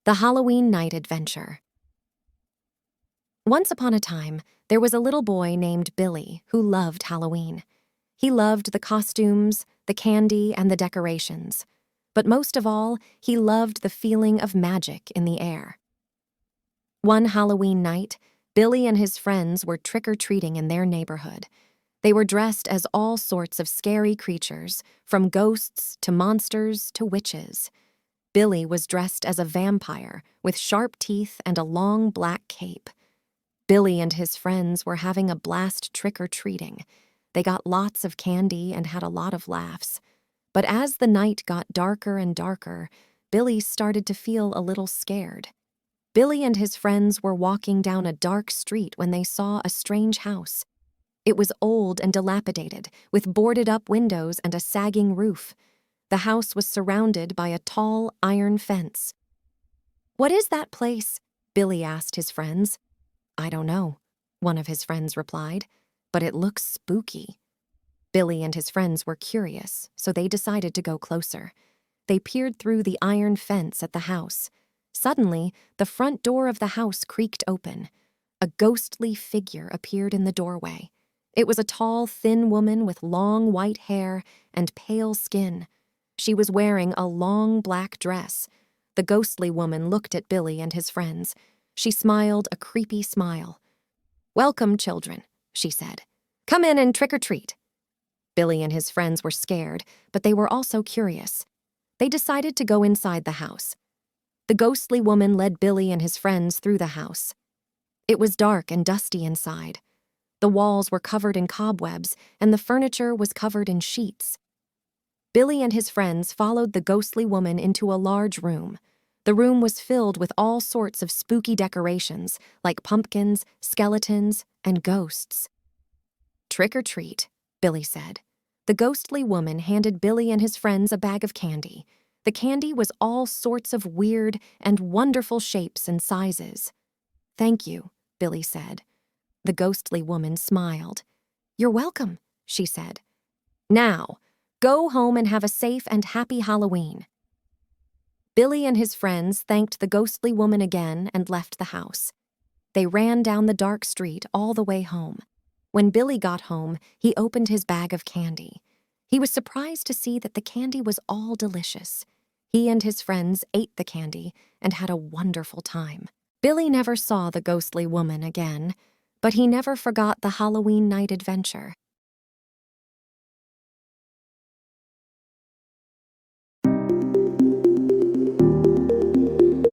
The Halloween Night Adventure. Once upon a time, there was a little boy named Billy who loved Halloween. He loved the costumes, the candy, and the decorations. But most of all, he loved the feeling of magic in the air. One Halloween night, Billy and his friends were trick-or-treating in their neighborhood. They were dressed as all sorts of scary creatures, from ghosts to monsters to witches. Billy was dressed as a vampire with sharp teeth and a long black cape. Billy and his friends were having a blast trick-or-treating. They got lots of candy and had a lot of laughs. But as the night got darker and darker, Billy started to feel a little scared. Billy and his friends were walking down a dark street when they saw a strange house. It was old and dilapidated, with boarded-up windows and a sagging roof. The house was surrounded by a tall iron fence. "What is that place?" Billy asked his friends. "I don't know," one of his friends replied, "but it looks spooky." Billy and his friends were curious, so they decided to go closer. They peered through the iron fence at the house. Suddenly, the front door of the house creaked open. A ghostly figure appeared in the doorway. It was a tall, thin woman with long white hair and pale skin. She was wearing a long black dress. The ghostly woman looked at Billy and his friends. She smiled a creepy smile. "Welcome, children," she said. "Come in and trick-or-treat." Billy and his friends were scared, but they were also curious. They decided to go inside the house. The ghostly woman led Billy and his friends through the house. It was dark and dusty inside. The walls were covered in cobwebs, and the furniture was covered in sheets. Billy and his friends followed the ghostly woman into a large room. The room was filled with all sorts of spooky decorations, like pumpkins, skeletons, and ghosts. "Trick or treat," Billy said. The ghostly woman handed Billy and his friends a bag of candy. The candy was all sorts of weird and wonderful shapes and sizes. "Thank you," Billy said. The ghostly woman smiled. "You're welcome," she said. "Now, go home and have a safe and happy Halloween." Billy and his friends thanked the ghostly woman again and left the house. They ran down the dark street all the way home. When Billy got home, he opened his bag of candy. He was surprised to see that the candy was all delicious. He and his friends ate the candy and had a wonderful time. Billy never saw the ghostly woman again, but he never forgot the Halloween night adventure.